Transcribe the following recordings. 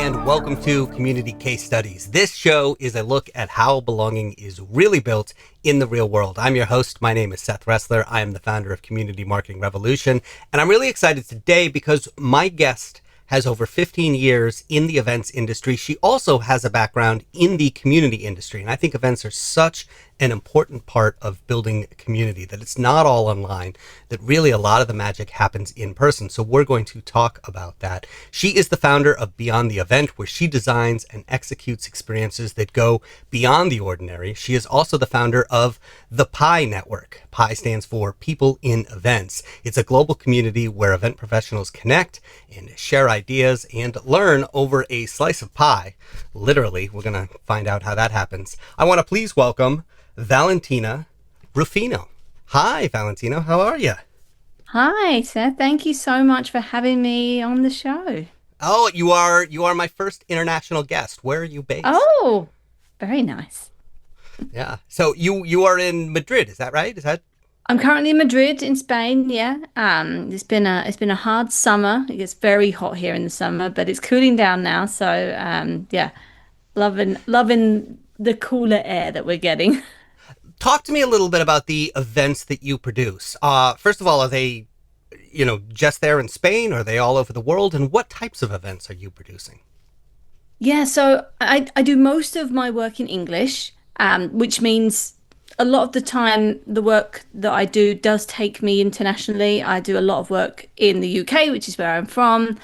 and welcome to Community Case Studies. This show is a look at how belonging is really built in the real world. I'm your host. My name is Seth Resler. I am the founder of Community Marketing Revolution, and I'm really excited today because my guest has over 15 years in the events industry. She also has a background in the community industry, and I think events are such an important part of building a community, that it's not all online, that really a lot of the magic happens in person. So we're going to talk about that. She is the founder of Beyond the Event, where she designs and executes experiences that go beyond the ordinary. She is also the founder of the PI Network. PI stands for People in Events. It's a global community where event professionals connect and share ideas and learn over a slice of pie. Literally, we're going to find out how that happens. I want to please welcome Valentina Ruffoni. Hi, Valentina. How are you? Hi, Seth. Thank you so much for having me on the show. Oh, you are my first international guest. Where are you based? Oh, very nice. Yeah. So you are in Madrid, is that right? Is that I'm currently in Madrid in Spain. Yeah. It's been a hard summer. It gets very hot here in the summer, but it's cooling down now. So yeah, loving the cooler air that we're getting. Talk to me a little bit about the events that you produce. First of all, are they, just there in Spain? Or are they all over the world? And what types of events are you producing? Yeah, so I do most of my work in English, which means a lot of the time the work that I do does take me internationally. I do a lot of work in the UK, which is where I'm from.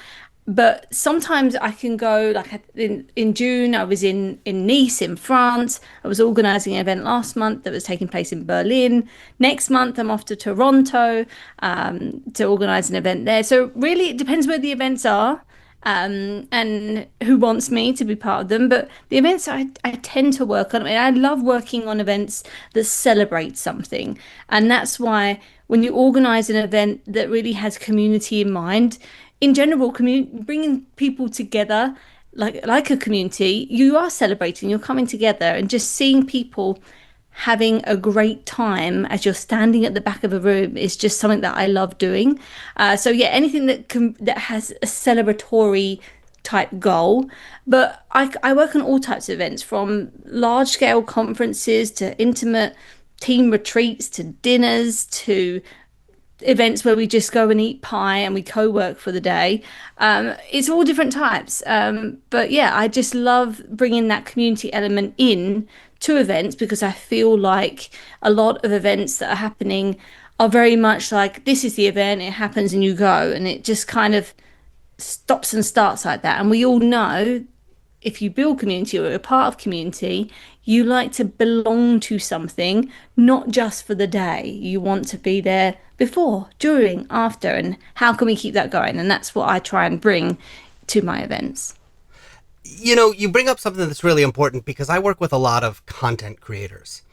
But sometimes I can go, like in June, I was in Nice in France. I was organizing an event last month that was taking place in Berlin. Next month, I'm off to Toronto to organize an event there. So really, it depends where the events are and who wants me to be part of them. But the events I tend to work on, I mean, I love working on events that celebrate something. And that's why when you organize an event that really has community in mind, in general, bringing people together like a community, you are celebrating, you're coming together, and just seeing people having a great time as you're standing at the back of a room is just something that I love doing. So yeah, anything that has a celebratory type goal. But I work on all types of events, from large scale conferences to intimate team retreats to dinners to events where we just go and eat pie and we co-work for the day. It's all different types. But yeah, I just love bringing that community element in to events, because I feel like a lot of events that are happening are very much like, this is the event, it happens and you go, and it just kind of stops and starts like that. And we all know, if you build community or you're a part of community, you like to belong to something, not just for the day. You want to be there before, during, after, and how can we keep that going? And that's what I try and bring to my events. You bring up something that's really important, because I work with a lot of content creators.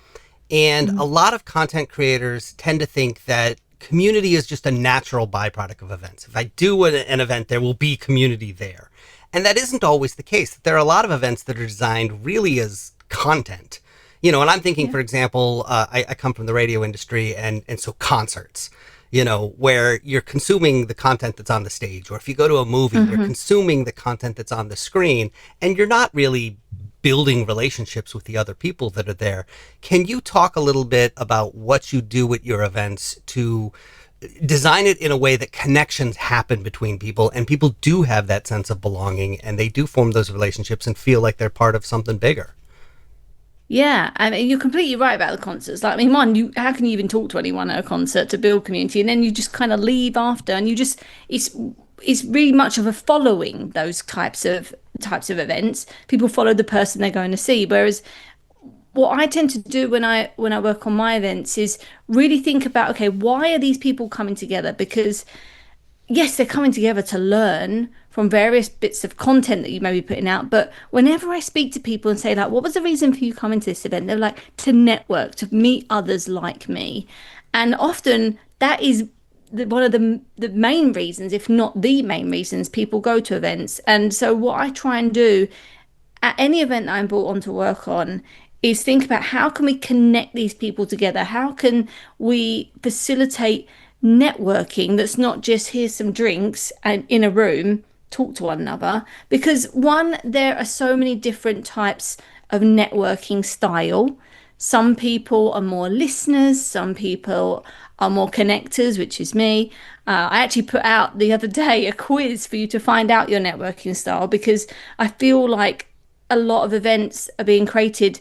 And a lot of content creators tend to think that community is just a natural byproduct of events. If I do an event, there will be community there. And that isn't always the case. There are a lot of events that are designed really as content. And I'm thinking, for example, I come from the radio industry, and so concerts, where you're consuming the content that's on the stage. Or if you go to a movie, you're consuming the content that's on the screen, and you're not really building relationships with the other people that are there. Can you talk a little bit about what you do at your events to design it in a way that connections happen between people, and people do have that sense of belonging, and they do form those relationships and feel like they're part of something bigger? Yeah, I mean, you're completely right about the concerts. Like, I mean, how can you even talk to anyone at a concert to build community, and then you just kind of leave after, and it's really much of a following those types of events. People follow the person they're going to see, whereas what I tend to do when I work on my events is really think about, okay, why are these people coming together? Because yes, they're coming together to learn from various bits of content that you may be putting out. But whenever I speak to people and say, like, what was the reason for you coming to this event? They're like, to network, to meet others like me. And often that is one of the main reasons, if not the main reasons, people go to events. And so what I try and do at any event that I'm brought on to work on is think about, how can we connect these people together? How can we facilitate networking that's not just, here's some drinks and in a room, talk to one another because one, there are so many different types of networking style. Some people are more listeners, some people are more connectors, which is me. I actually put out the other day a quiz for you to find out your networking style because I feel like a lot of events are being created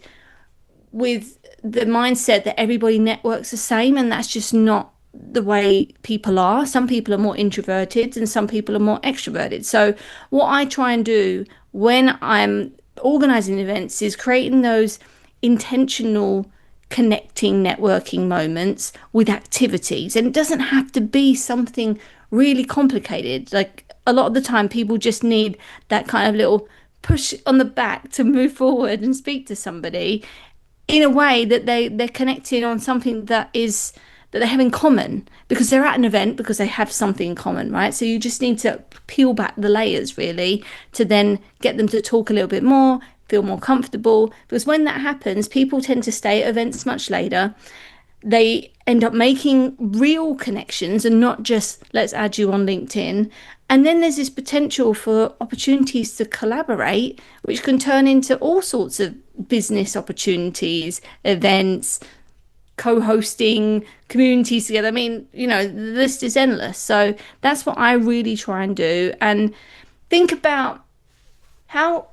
with the mindset that everybody networks the same, and that's just not the way people are. Some people are more introverted and some people are more extroverted. So what I try and do when I'm organizing events is creating those intentional connecting networking moments with activities, and it doesn't have to be something really complicated. Like a lot of the time people just need that kind of little push on the back to move forward and speak to somebody in a way that they're connecting on something that they have in common because they're at an event because they have something in common, right? So you just need to peel back the layers really to then get them to talk a little bit more, feel more comfortable, because when that happens people tend to stay at events much later. They end up making real connections and not just let's add you on LinkedIn. And then there's this potential for opportunities to collaborate, which can turn into all sorts of business opportunities, events, co-hosting, communities together. I mean, the list is endless. So that's what I really try and do. And think about how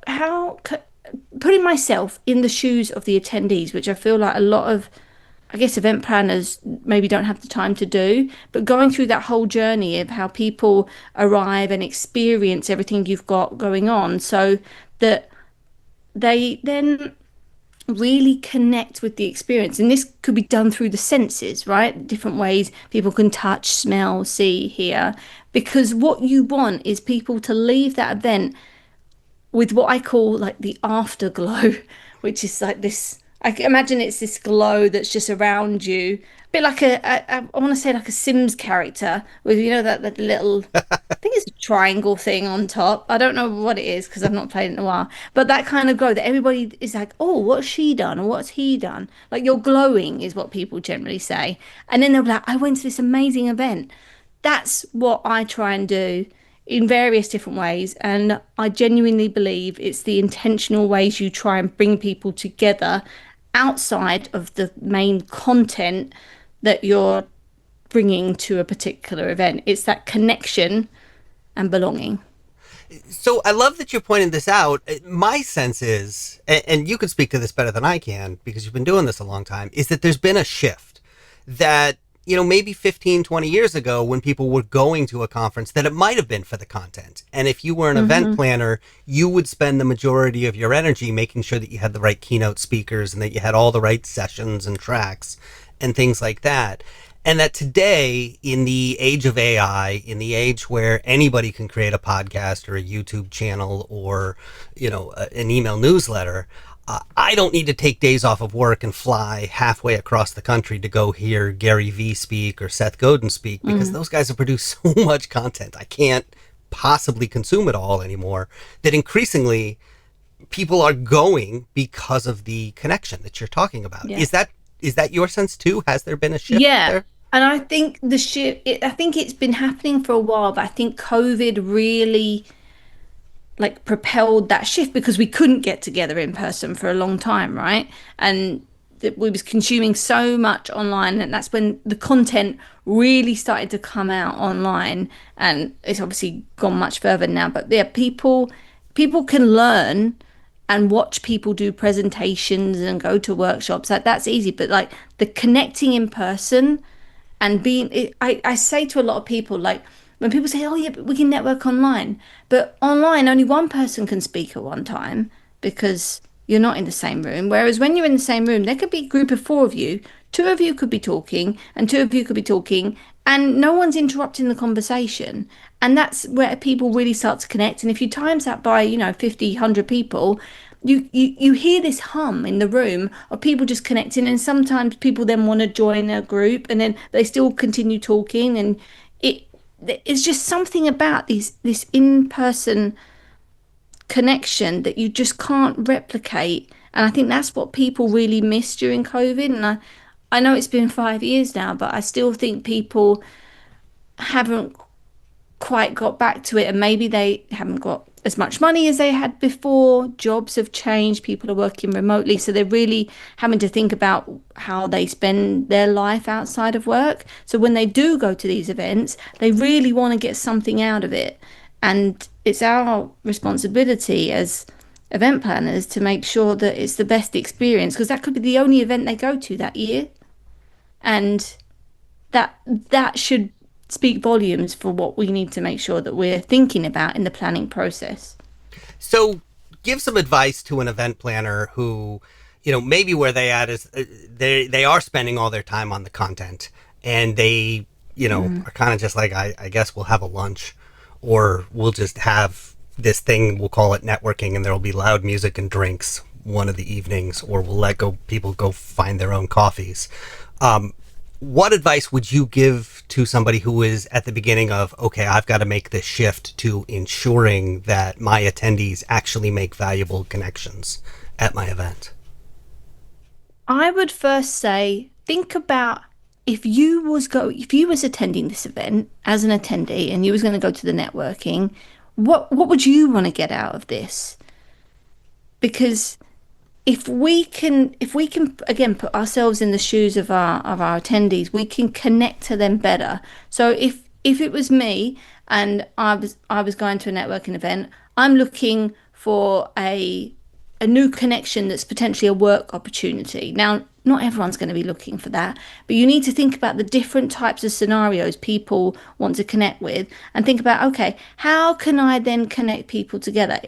putting myself in the shoes of the attendees, which I feel like a lot of, I guess, event planners maybe don't have the time to do, but going through that whole journey of how people arrive and experience everything you've got going on so that they then really connect with the experience. And this could be done through the senses, right? Different ways people can touch, smell, see, hear, because what you want is people to leave that event with what I call like the afterglow, which is like this. I can imagine it's this glow that's just around you, a bit like I want to say like a Sims character with that little. I think it's a triangle thing on top. I don't know what it is because I've not played it in a while. But that kind of glow that everybody is like, oh, what's she done or what's he done? Like you're glowing is what people generally say, and then they'll be like, I went to this amazing event. That's what I try and do in various different ways. And I genuinely believe it's the intentional ways you try and bring people together outside of the main content that you're bringing to a particular event. It's that connection and belonging. So I love that you're pointing this out. My sense is, and you can speak to this better than I can because you've been doing this a long time, is that there's been a shift that, maybe 15, 20 years ago when people were going to a conference that it might have been for the content. And if you were an event planner, you would spend the majority of your energy making sure that you had the right keynote speakers and that you had all the right sessions and tracks and things like that. And that today, in the age of AI, in the age where anybody can create a podcast or a YouTube channel or, an email newsletter, I don't need to take days off of work and fly halfway across the country to go hear Gary Vee speak or Seth Godin speak because those guys have produced so much content. I can't possibly consume it all anymore. That increasingly people are going because of the connection that you're talking about. Yeah. Is that your sense too? Has there been a shift Yeah. there? And I think I think it's been happening for a while, but I think COVID really like propelled that shift because we couldn't get together in person for a long time, right? And that we was consuming so much online, and that's when the content really started to come out online, and it's obviously gone much further now. But yeah, people can learn and watch people do presentations and go to workshops. Like that's easy, but like the connecting in person and I say to a lot of people, like when people say, oh yeah, but we can network online, but online only one person can speak at one time because you're not in the same room. Whereas when you're in the same room, there could be a group of four of you, two of you could be talking and two of you could be talking, and no one's interrupting the conversation. And that's where people really start to connect. And if you times that by 50, 100 people, you hear this hum in the room of people just connecting, and sometimes people then want to join a group and then they still continue talking, and it's just something about this in-person connection that you just can't replicate. And I think that's what people really miss during COVID. And I know it's been 5 years now, but I still think people haven't quite got back to it, and maybe they haven't got as much money as they had before. Jobs have changed, people are working remotely, so they're really having to think about how they spend their life outside of work. So when they do go to these events, they really want to get something out of it. And it's our responsibility as event planners to make sure that it's the best experience, because that could be the only event they go to that year. And that should speak volumes for what we need to make sure that we're thinking about in the planning process. So, give some advice to an event planner who, maybe where they at is they are spending all their time on the content, and they, are kind of just like, I guess we'll have a lunch, or we'll just have this thing, we'll call it networking, and there will be loud music and drinks one of the evenings, or we'll let people go find their own coffees. What advice would you give to somebody who is at the beginning of, okay, I've got to make this shift to ensuring that my attendees actually make valuable connections at my event? I would first say, think about if you was attending this event as an attendee and you was going to go to the networking, what would you want to get out of this? Because if we can again put ourselves in the shoes of our attendees, we can connect to them better. So if it was me and I was going to a networking event, I'm looking for a new connection that's potentially a work opportunity. Now, not everyone's going to be looking for that, but you need to think about the different types of scenarios people want to connect with, and think about, okay, how can I then connect people together?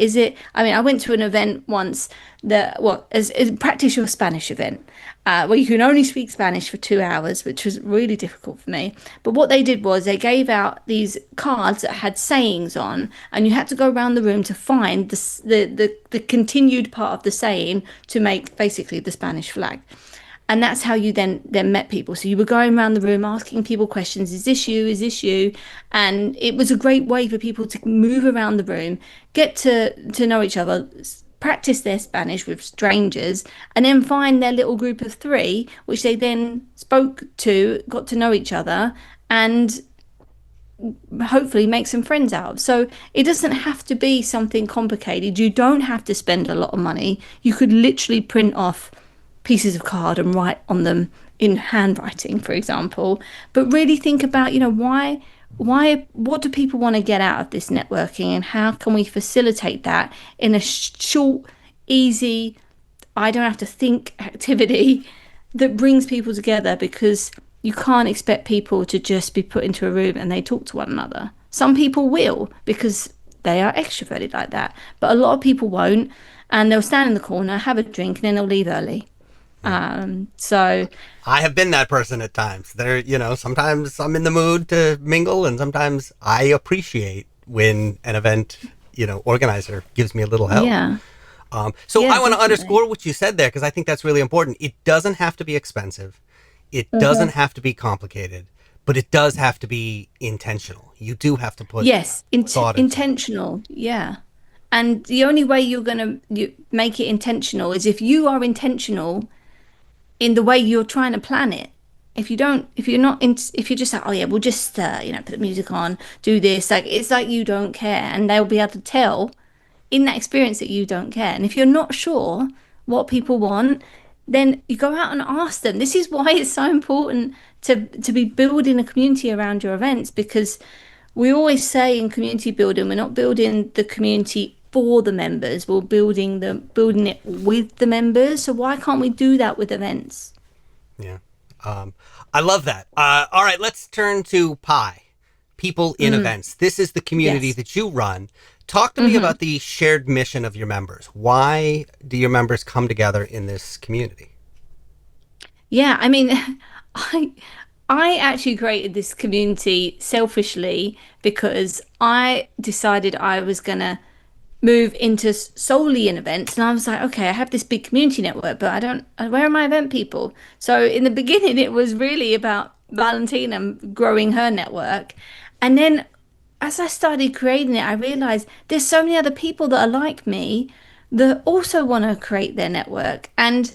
I went to an event once that, well, as practice your Spanish event, where you can only speak Spanish for 2 hours, which was really difficult for me. But what they did was they gave out these cards that had sayings on, and you had to go around the room to find the continued part of the saying to make basically the Spanish flag. And that's how you then met people. So you were going around the room asking people questions. Is this you? Is this you? And it was a great way for people to move around the room, get to know each other, practice their Spanish with strangers, and then find their little group of three, which they then spoke to, got to know each other, and hopefully make some friends out of. So it doesn't have to be something complicated. You don't have to spend a lot of money. You could literally print off pieces of card and write on them in handwriting, for example. But really think about, what do people want to get out of this networking, and how can we facilitate that in a short, easy, I don't have to think activity that brings people together, because you can't expect people to just be put into a room and they talk to one another. Some people will, because they are extroverted like that, but a lot of people won't, and they'll stand in the corner, have a drink, and then they'll leave early. So I have been that person at times. Sometimes I'm in the mood to mingle, and sometimes I appreciate when an event, organizer gives me a little help. yeah, So yeah, I want to definitely. underscore what you said there, because I think that's really important. It doesn't have to be expensive. It doesn't have to be complicated, but it does have to be intentional. You do have to put Yes, thought into it. intentional. Yeah. And the only way you're going to make it intentional is if you are intentional in the way you're trying to plan it. If you're not, if you're just like, oh yeah, we'll just, put the music on, do this, like, it's like you don't care, and they'll be able to tell in that experience that you don't care. And if you're not sure what people want, then you go out and ask them. This is why it's so important to be building a community around your events, because we always say in community building, we're not building the community for the members, we're building it with the members. So why can't we do that with events? Yeah. I love that. All right, let's turn to Pi, People in Events. This is the community Yes. that you run. Talk to me about the shared mission of your members. Why do your members come together in this community? Yeah, I I actually created this community selfishly because I decided I was gonna move into solely in events, and I was like, okay, I have this big community network, but I don't, where are my event people? So in the beginning, it was really about Valentina growing her network, and then as I started creating it, I realized there's so many other people that are like me that also want to create their network. And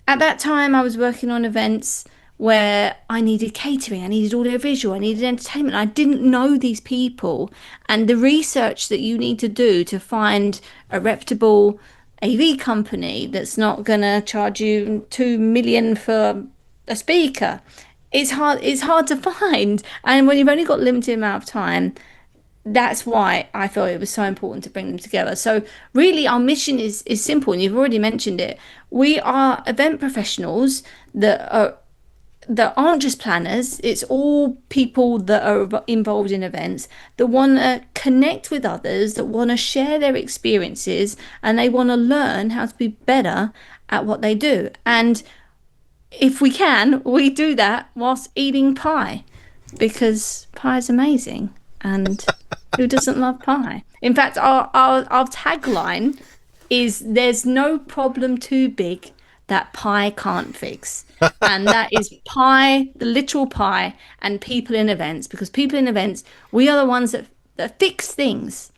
at that time, I was working on events where I needed catering, I needed audiovisual, I needed entertainment. I didn't know these people, and the research that you need to do to find a reputable AV company that's not gonna charge you 2 million for a speaker. It's hard to find. And when you've only got limited amount of time, that's why I felt it was so important to bring them together. So really our mission is simple, and you've already mentioned it. We are event professionals that aren't just planners. It's all people that are involved in events that want to connect with others, that want to share their experiences, and they want to learn how to be better at what they do. And if we can, we do that whilst eating pie, because pie is amazing. And who doesn't love pie? In fact, our tagline is there's no problem too big that pie can't fix. And that is pie, the literal pie, and people in events, because people in events, we are the ones that fix things.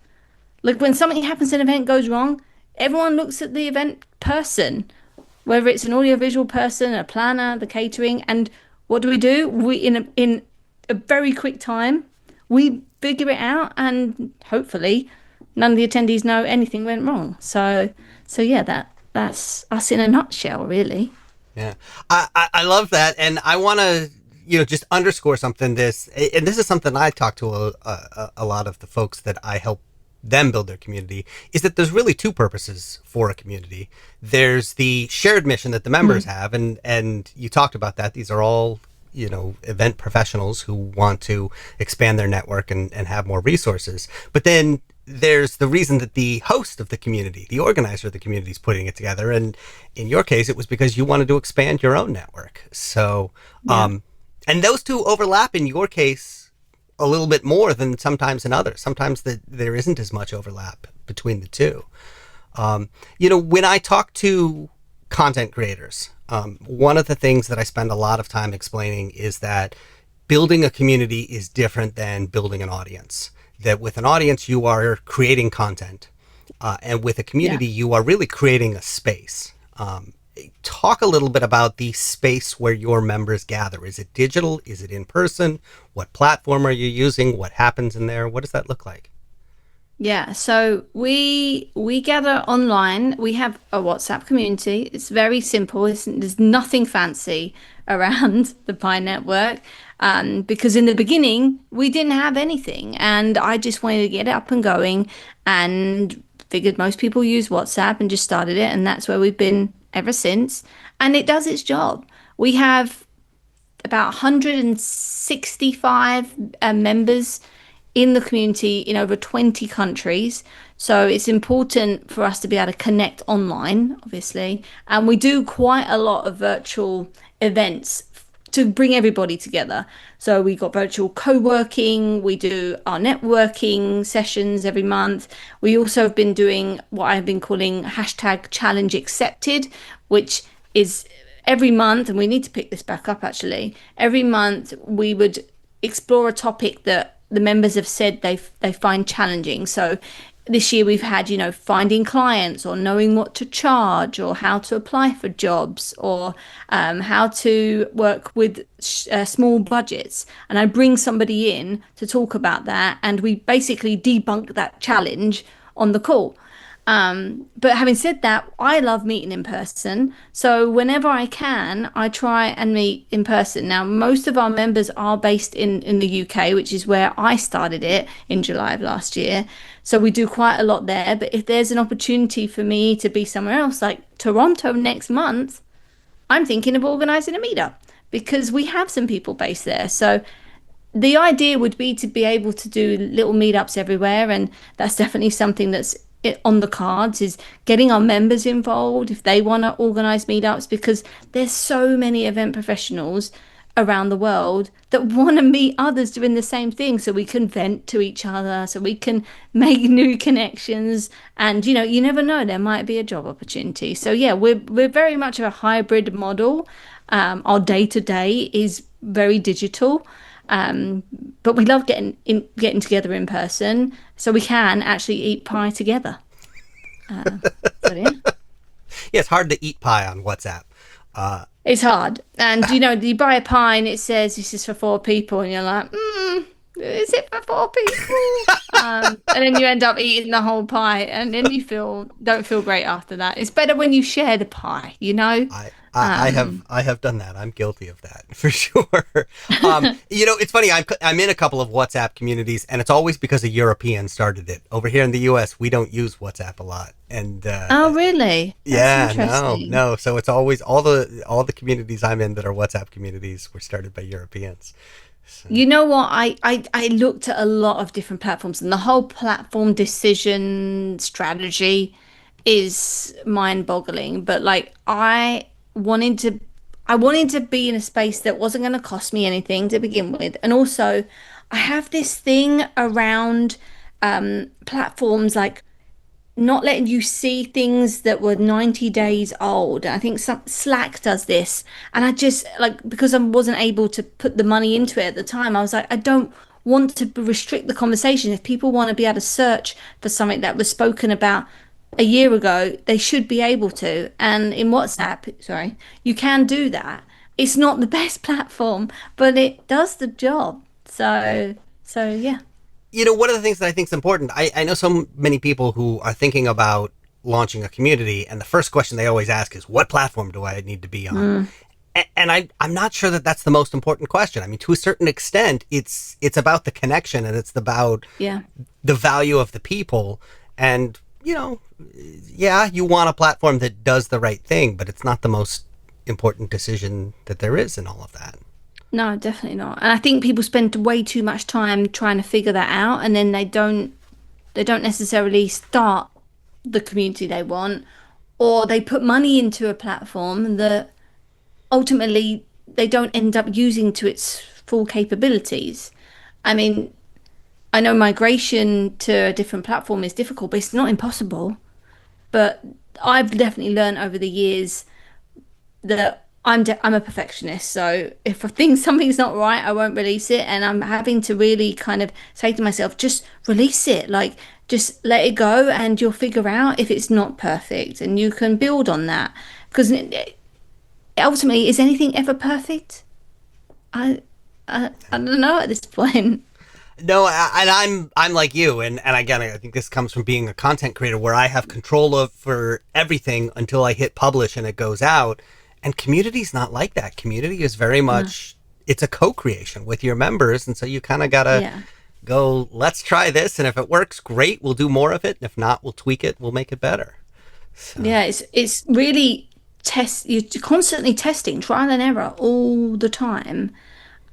Like when something happens, an event goes wrong, everyone looks at the event person, whether it's an audiovisual person, a planner, the catering, and what do? We in a very quick time, we figure it out, and hopefully none of the attendees know anything went wrong. So yeah, that's us in a nutshell, really. Yeah, I love that, and I want to just underscore something. And this is something I talk to a lot of the folks that I help them build their community, is that there's really two purposes for a community. There's the shared mission that the members have, and you talked about that. These are all event professionals who want to expand their network and have more resources. But then there's the reason that the host of the community, the organizer of the community, is putting it together. And in your case, it was because you wanted to expand your own network. So, and those two overlap in your case a little bit more than sometimes in others. Sometimes there isn't as much overlap between the two. When I talk to content creators, one of the things that I spend a lot of time explaining is that building a community is different than building an audience. That with an audience, you are creating content. And with a community, you are really creating a space. Talk a little bit about the space where your members gather. Is it digital? Is it in person? What platform are you using? What happens in there? What does that look like? Yeah, so we gather online. We have a WhatsApp community. It's very simple. There's nothing fancy around the Pi Network, because in the beginning we didn't have anything, and I just wanted to get it up and going, and figured most people use WhatsApp and just started it, and that's where we've been ever since. And it does its job. We have about 165 members in the community in over 20 countries. So it's important for us to be able to connect online, obviously. And we do quite a lot of virtual events to bring everybody together. So we got virtual co-working, we do our networking sessions every month. We also have been doing what I've been calling hashtag challenge accepted, which is every month, and we need to pick this back up actually. Every month we would explore a topic that the members have said they find challenging. So this year we've had, finding clients, or knowing what to charge, or how to apply for jobs, or how to work with small budgets. And I bring somebody in to talk about that, and we basically debunk that challenge on the call. But having said that, I love meeting in person. So whenever I can, I try and meet in person. Now, most of our members are based in the UK, which is where I started it in July of last year. So we do quite a lot there. But if there's an opportunity for me to be somewhere else, like Toronto next month, I'm thinking of organising a meetup, because we have some people based there. So the idea would be to be able to do little meetups everywhere. And that's definitely something that's on the cards, is getting our members involved if they want to organize meetups, because there's so many event professionals around the world that want to meet others doing the same thing, so we can vent to each other, so we can make new connections. And you never know, there might be a job opportunity. So yeah, we're very much of a hybrid model. Our day-to-day is very digital, but we love getting together in person, so we can actually eat pie together. So yeah. Yeah, it's hard to eat pie on WhatsApp. It's hard. And you buy a pie and it says this is for four people, and you're like, is it for four people? And then you end up eating the whole pie, and then you don't feel great after that. It's better when you share the pie, you know? Um, I have done that. I'm guilty of that for sure. It's funny. I'm in a couple of WhatsApp communities, and it's always because a European started it. Over here in the U.S., we don't use WhatsApp a lot, and oh, really? That's yeah, no, interesting. no. So it's always all the communities I'm in that are WhatsApp communities were started by Europeans. So, You know what? I looked at a lot of different platforms, and the whole platform decision strategy is mind-boggling. But like, wanted to, I wanted to be in a space that wasn't going to cost me anything to begin with, and also, I have this thing around platforms like not letting you see things that were 90 days old. I think some Slack does this. And I just like because I wasn't able to put the money into it at the time, I was like, I don't want to restrict the conversation. If people want to be able to search for something that was spoken about a year ago, they should be able to. And in WhatsApp, sorry, you can do that. It's not the best platform, but it does the job. yeah. So yeah. One of the things that I think is important, I know so many people who are thinking about launching a community, and the first question they always ask is, what platform do I need to be on? Mm, And I'm not sure that that's the most important question. I mean, to a certain extent, it's about the connection, and it's about yeah. the value of the people. And, yeah, you want a platform that does the right thing, but it's not the most important decision that there is in all of that. No, definitely not. And I think people spend way too much time trying to figure that out, and then they don't necessarily start the community they want, or they put money into a platform that ultimately they don't end up using to its full capabilities. I mean, I know migration to a different platform is difficult, but it's not impossible. But I've definitely learned over the years that I'm a perfectionist. So if I think something's not right, I won't release it, and I'm having to really kind of say to myself, just release it. Like just let it go, and you'll figure out if it's not perfect, and you can build on that. Because ultimately, is anything ever perfect? I I don't know at this point. No, and I'm like you, and again, I think this comes from being a content creator where I have control over everything until I hit publish and it goes out. And community's not like that. Community is very No. much it's a co-creation with your members, and so you kind of gotta Yeah. go. Let's try this, and if it works, great. We'll do more of it. And if not, we'll tweak it. We'll make it better. So Yeah, it's really you're constantly testing, trial and error all the time.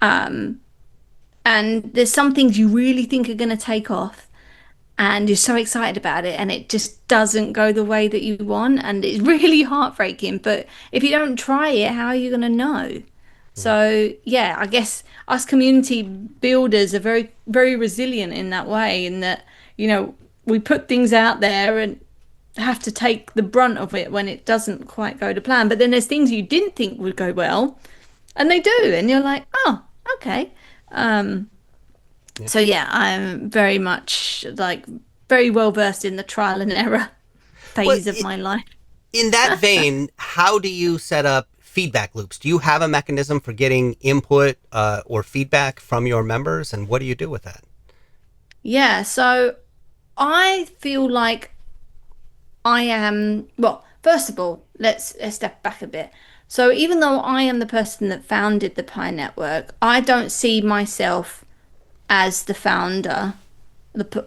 Um, and there's some things you really think are going to take off, and you're so excited about it, and it just doesn't go the way that you want, and it's really heartbreaking. But if you don't try it, how are you going to know? So yeah, I guess us community builders are very, very resilient in that way, in that, we put things out there and have to take the brunt of it when it doesn't quite go to plan. But then there's things you didn't think would go well, and they do, and you're like, oh, okay. Um, yeah. so yeah, I'm very much like very well versed in the trial and error Well, phase of my life. in that vein, how do you set up feedback loops? Do you have a mechanism for getting input or feedback from your members, and what do you do with that? Yeah, so I feel like I am, well, first of all, let's step back a bit. So even though I am the person that founded the Pi Network, I don't see myself as the founder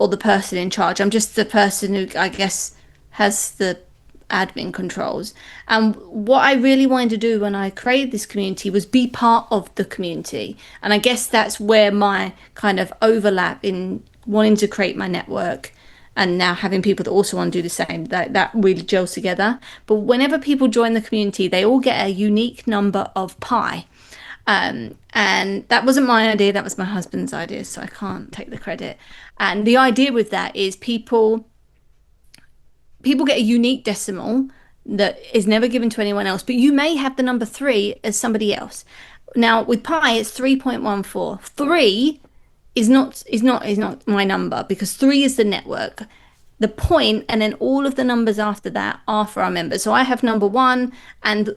or the person in charge. I'm just the person who I guess has the admin controls. And what I really wanted to do when I created this community was be part of the community. And I guess that's where my kind of overlap in wanting to create my network and now having people that also want to do the same, that really gels together. But whenever people join the community, they all get a unique number of pi. And that wasn't my idea, that was my husband's idea, so I can't take the credit. And the idea with that is people get a unique decimal that is never given to anyone else, but you may have the number three as somebody else. Now with pi, it's 3.14. Three is not my number because three is the network. The point, and then all of the numbers after that are for our members. So I have number one, and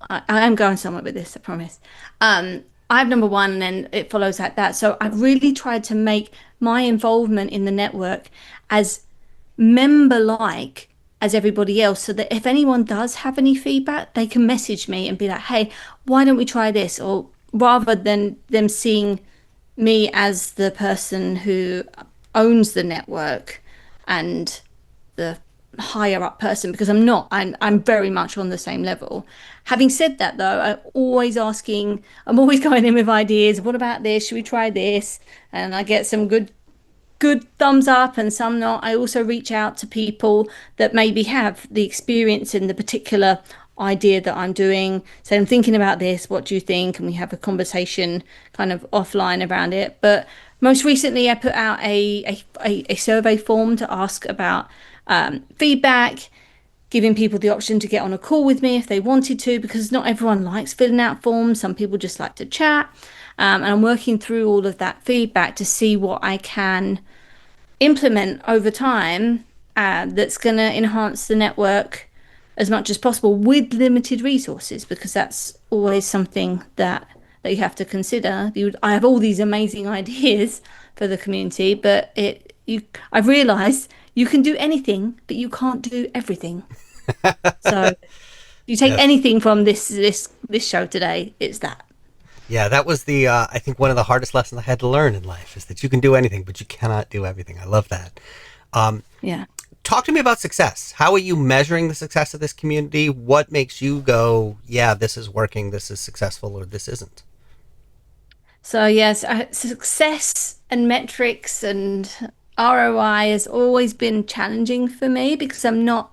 I am going somewhere with this, I promise. I have number one, and then it follows like that. So I've really tried to make my involvement in the network as member-like as everybody else, so that if anyone does have any feedback, they can message me and be like, "Hey, why don't we try this?" Or rather than them seeing me as the person who owns the network and the higher up person, because I'm not. I'm very much on the same level. Having said that, though, I'm always going in with ideas. What about this? Should we try this? And I get some good thumbs up and some not. I also reach out to people that maybe have the experience in the particular idea that I'm doing. So I'm thinking about this. What do you think? And we have a conversation kind of offline around it. But most recently, I put out a survey form to ask about feedback, giving people the option to get on a call with me if they wanted to, because not everyone likes filling out forms. Some people just like to chat. And I'm working through all of that feedback to see what I can implement over time that's going to enhance the network as much as possible with limited resources, because that's always something that you have to consider. I have all these amazing ideas for the community, but I've realized you can do anything, but you can't do everything. So you take Yes. anything from this show today, it's that. Yeah, that was the I think one of the hardest lessons I had to learn in life is that you can do anything, but you cannot do everything. I love that. Um, Yeah. Talk to me about success. How are you measuring the success of this community? What makes you go, yeah, this is working, this is successful, or this isn't? So yes, success and metrics and ROI has always been challenging for me because I'm not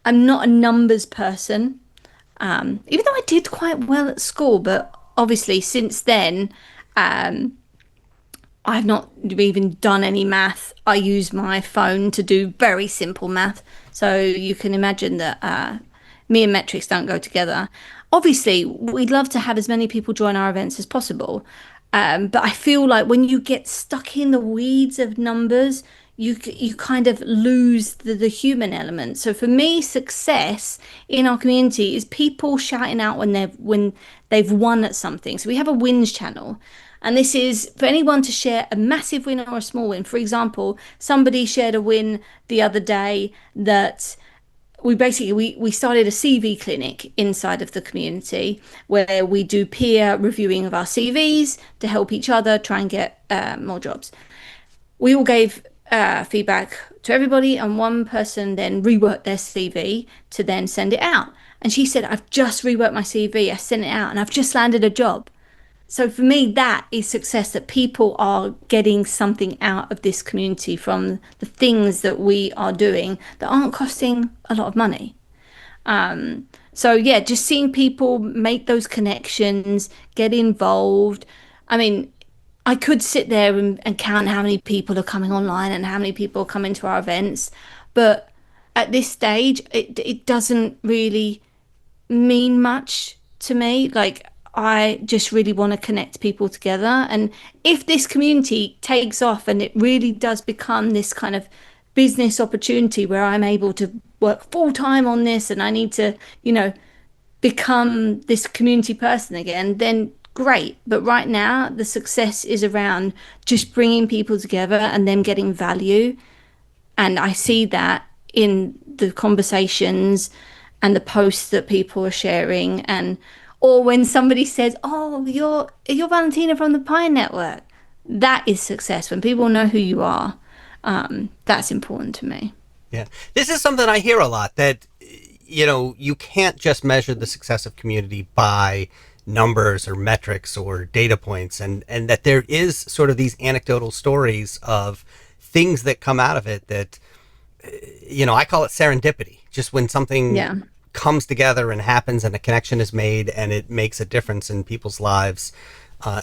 a numbers person. Even though I did quite well at school, but obviously since then, um, I've not even done any math. I use my phone to do very simple math. So you can imagine that me and metrics don't go together. Obviously, we'd love to have as many people join our events as possible. But I feel like when you get stuck in the weeds of numbers, you kind of lose the human element. So for me, success in our community is people shouting out when they've won at something. So we have a wins channel. And this is for anyone to share a massive win or a small win. For example, somebody shared a win the other day that we started a CV clinic inside of the community where we do peer reviewing of our CVs to help each other try and get more jobs. We all gave feedback to everybody, and one person then reworked their CV to then send it out. And she said, "I've just reworked my CV, I sent it out, and I've just landed a job." So for me, that is success, that people are getting something out of this community from the things that we are doing that aren't costing a lot of money. So yeah, just seeing people make those connections, get involved. I mean, I could sit there and count how many people are coming online and how many people are coming to our events, but at this stage, it doesn't really mean much to me. Like, I just really want to connect people together. And if this community takes off and it really does become this kind of business opportunity where I'm able to work full time on this and I need to, become this community person again, then great. But right now, the success is around just bringing people together and them getting value. And I see that in the conversations and the posts that people are sharing, and or when somebody says, "Oh, you're Valentina from the Pine Network." That is success. When people know who you are, that's important to me. Yeah. This is something I hear a lot that, you can't just measure the success of community by numbers or metrics or data points, and that there is sort of these anecdotal stories of things that come out of it that, I call it serendipity. Just when something Yeah. comes together and happens and a connection is made and it makes a difference in people's lives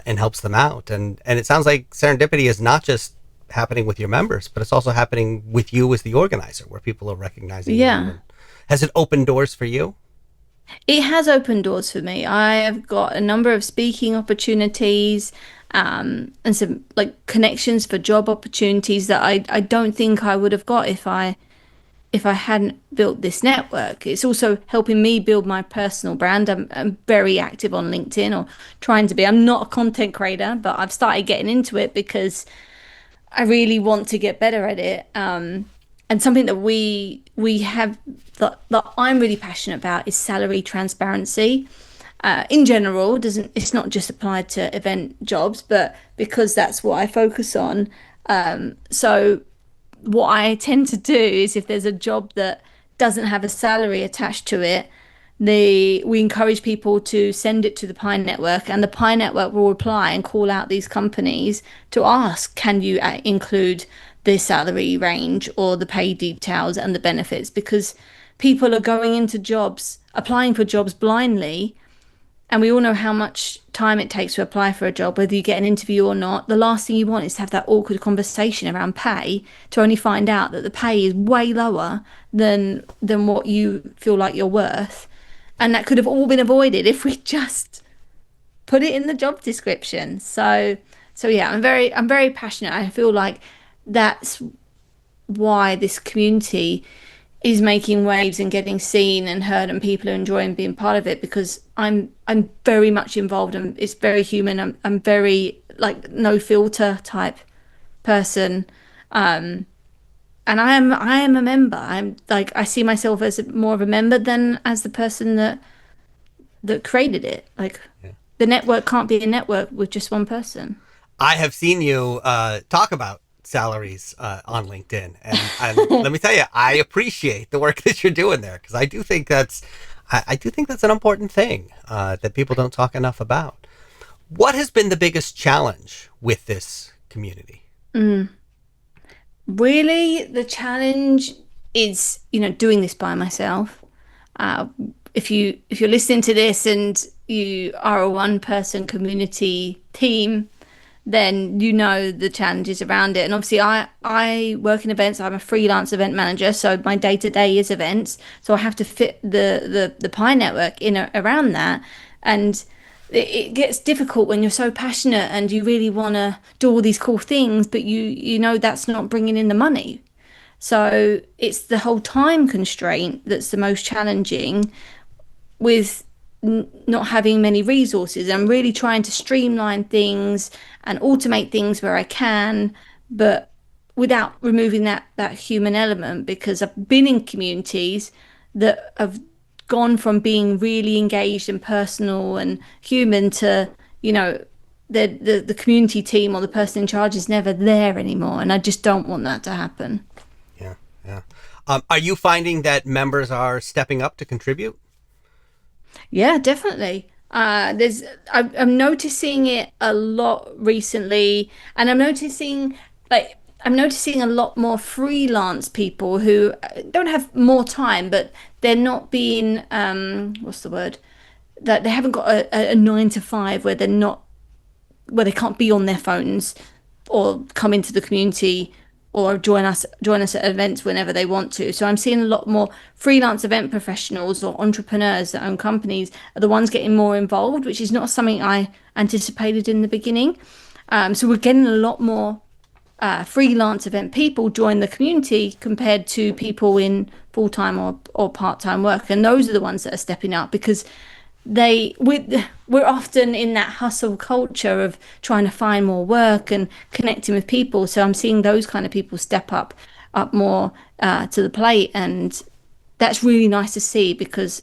and helps them out. And it sounds like serendipity is not just happening with your members, but it's also happening with you as the organizer, where people are recognizing you. Yeah. And has it opened doors for you? It has opened doors for me. I have got a number of speaking opportunities, and some like connections for job opportunities that I don't think I would have got if I if I hadn't built this network. It's also helping me build my personal brand. I'm very active on LinkedIn, or trying to be. I'm not a content creator, but I've started getting into it because I really want to get better at it. And something that we have that I'm really passionate about is salary transparency. In general, doesn't it's not just applied to event jobs, but because that's what I focus on. So what I tend to do is if there's a job that doesn't have a salary attached to it, we encourage people to send it to the Pine Network, and the Pine Network will reply and call out these companies to ask, can you include the salary range or the pay details and the benefits? Because people are going into jobs, applying for jobs blindly, and we all know how much time it takes to apply for a job, whether you get an interview or not. The last thing you want is to have that awkward conversation around pay to only find out that the pay is way lower than what you feel like you're worth. And that could have all been avoided if we just put it in the job description. So yeah, I'm very passionate. I feel like that's why this community is making waves and getting seen and heard, and people are enjoying being part of it, because I'm very much involved, and it's very human. I'm very like no filter type person. And I am a member. I'm like, I see myself as more of a member than as the person that created it. Like, Yeah. the network can't be a network with just one person. I have seen you talk about salaries on LinkedIn, and let me tell you, I appreciate the work that you're doing there, because I do think that's an important thing that people don't talk enough about. What has been the biggest challenge with this community? Really, the challenge is, doing this by myself. Uh, if you're listening to this and you are a one person community team, then you know the challenges around it. And obviously, I work in events. I'm a freelance event manager, so my day to day is events. So I have to fit the Pi network in around that, and it gets difficult when you're so passionate and you really want to do all these cool things, but you know that's not bringing in the money. So it's the whole time constraint that's the most challenging, with not having many resources. I'm really trying to streamline things and automate things where I can, but without removing that human element, because I've been in communities that have gone from being really engaged and personal and human to, you know, the community team or the person in charge is never there anymore, and I just don't want that to happen. Yeah, yeah. Are you finding that members are stepping up to contribute? Yeah, definitely. I'm noticing it a lot recently, and I'm noticing a lot more freelance people who don't have more time, but they're not being what's the word, that they haven't got a 9 to 5 where they're not where they can't be on their phones or come into the community or join us at events whenever they want to. So I'm seeing a lot more freelance event professionals or entrepreneurs that own companies are the ones getting more involved, which is not something I anticipated in the beginning. So we're getting a lot more freelance event people join the community compared to people in full-time or part-time work, and those are the ones that are stepping up, because we're often in that hustle culture of trying to find more work and connecting with people. So I'm seeing those kind of people step up more to the plate, and that's really nice to see, because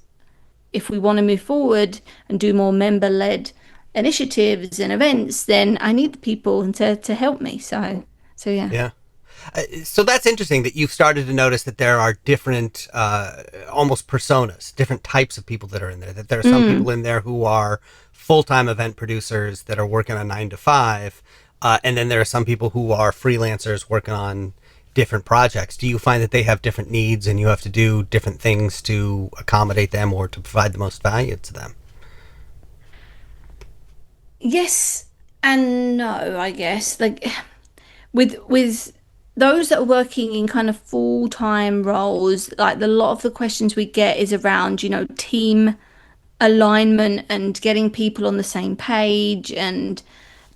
if we want to move forward and do more member-led initiatives and events, then I need the people to help me. So yeah. Yeah. So that's interesting that you've started to notice that there are different, almost personas, different types of people that are in there. That there are some people in there who are full-time event producers that are working on 9 to 5, and then there are some people who are freelancers working on different projects. Do you find that they have different needs and you have to do different things to accommodate them or to provide the most value to them? Yes and no, I guess. Like, with those that are working in kind of full-time roles, like, a lot of the questions we get is around, team alignment and getting people on the same page and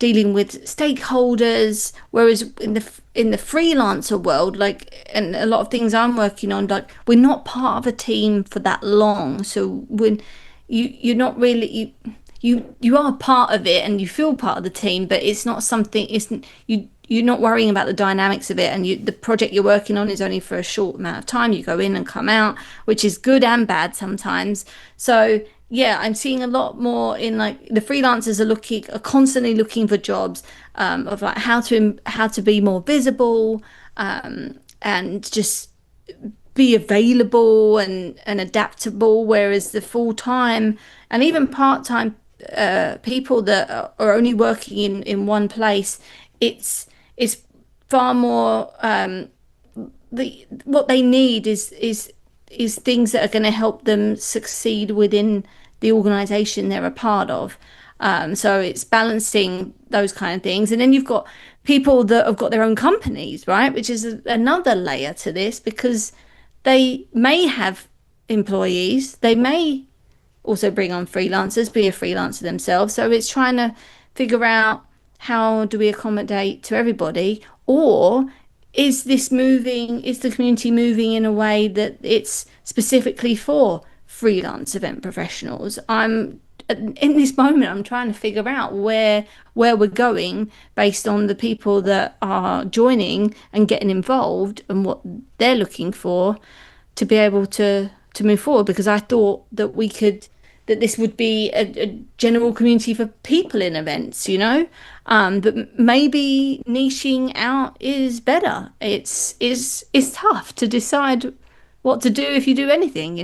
dealing with stakeholders. Whereas in the freelancer world, like, and a lot of things I'm working on, like, we're not part of a team for that long. So when you're not really you are part of it and you feel part of the team, but it's not something. Isn't you're not worrying about the dynamics of it, and the project you're working on is only for a short amount of time. You go in and come out, which is good and bad sometimes. So yeah, I'm seeing a lot more in, like, the freelancers are constantly looking for jobs, of like how to be more visible, and just be available and adaptable. Whereas the full time and even part time people that are only working in one place, it's far more, what they need is things that are going to help them succeed within the organization they're a part of. So it's balancing those kind of things. And then you've got people that have got their own companies, right? Which is another layer to this, because they may have employees, they may also bring on freelancers, be a freelancer themselves. So it's trying to figure out, how do we accommodate to everybody? Or is the community moving in a way that it's specifically for freelance event professionals? In this moment, I'm trying to figure out where we're going based on the people that are joining and getting involved and what they're looking for to be able to move forward. Because I thought that this would be a general community for people in events, but maybe niching out is better. It's tough to decide what to do if you do anything.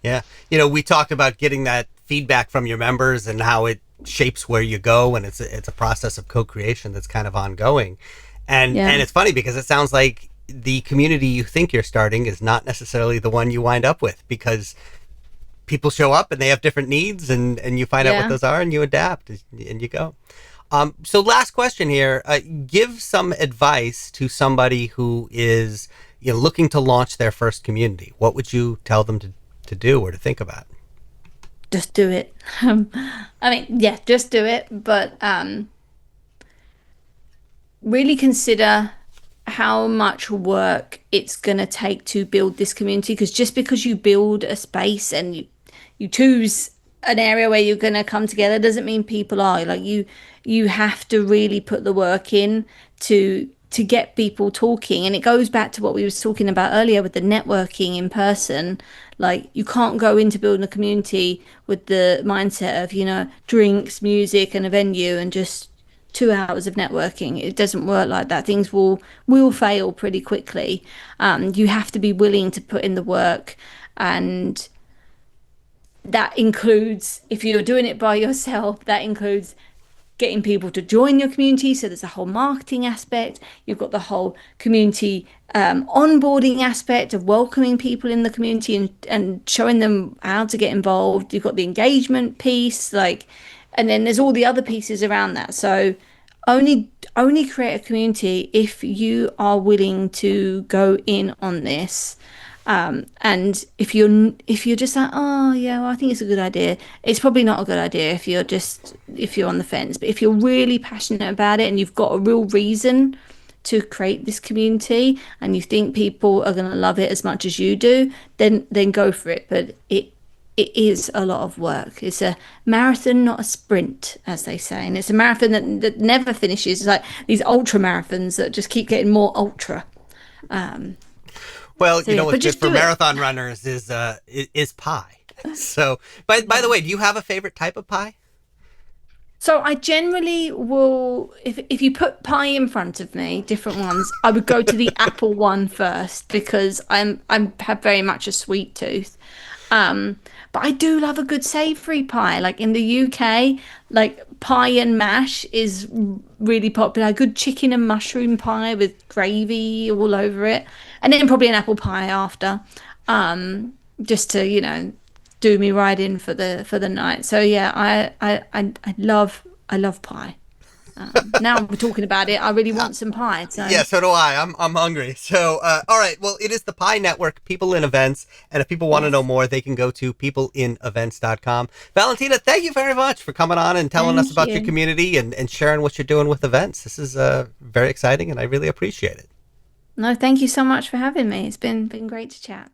Yeah. We talked about getting that feedback from your members and how it shapes where you go, and it's a process of co-creation that's kind of ongoing. And it's funny because it sounds like the community you think you're starting is not necessarily the one you wind up with, because people show up and they have different needs, and you find out what those are and you adapt and you go. So last question here, give some advice to somebody who is looking to launch their first community. What would you tell them to do or to think about? Just do it. I mean, yeah, just do it. But really consider how much work it's going to take to build this community. Because just because you build a space and you choose an area where you're going to come together doesn't mean people are. Like, you have to really put the work in to get people talking. And it goes back to what we was talking about earlier with the networking in person. Like, you can't go into building a community with the mindset of drinks, music and a venue and just 2 hours of networking. It doesn't work like that. Things will fail pretty quickly. You have to be willing to put in the work, and that includes, if you're doing it by yourself, that includes getting people to join your community. So there's a whole marketing aspect. You've got the whole community onboarding aspect of welcoming people in the community and showing them how to get involved. You've got the engagement piece, and then there's all the other pieces around that. So only create a community if you are willing to go in on this. And if you're just like, oh yeah, well, I think it's a good idea, it's probably not a good idea if you're on the fence. But if you're really passionate about it and you've got a real reason to create this community and you think people are going to love it as much as you do, then go for it. But it is a lot of work. It's a marathon, not a sprint, as they say, and it's a marathon that never finishes. It's like these ultra marathons that just keep getting more ultra. Well, what's good for marathon runners is pie. So, by the way, do you have a favorite type of pie? So I generally will, if you put pie in front of me, different ones, I would go to the apple one first, because I have very much a sweet tooth. But I do love a good savoury pie. Like in the UK, like pie and mash is really popular. A good chicken and mushroom pie with gravy all over it, and then probably an apple pie after, just to do me right in for the night. So yeah, I love pie. Now we're talking about it, I really want some pie. So Yeah, so do I. I'm hungry. So, all right. Well, it is the Pi Network, People in Events, and if people want to know yes, more, they can go to peoplein.events.com. Valentina, thank you very much for coming on and telling us thank about your you. community and sharing what you're doing with events. This is very exciting, and I really appreciate it. No, thank you so much for having me. It's been great to chat.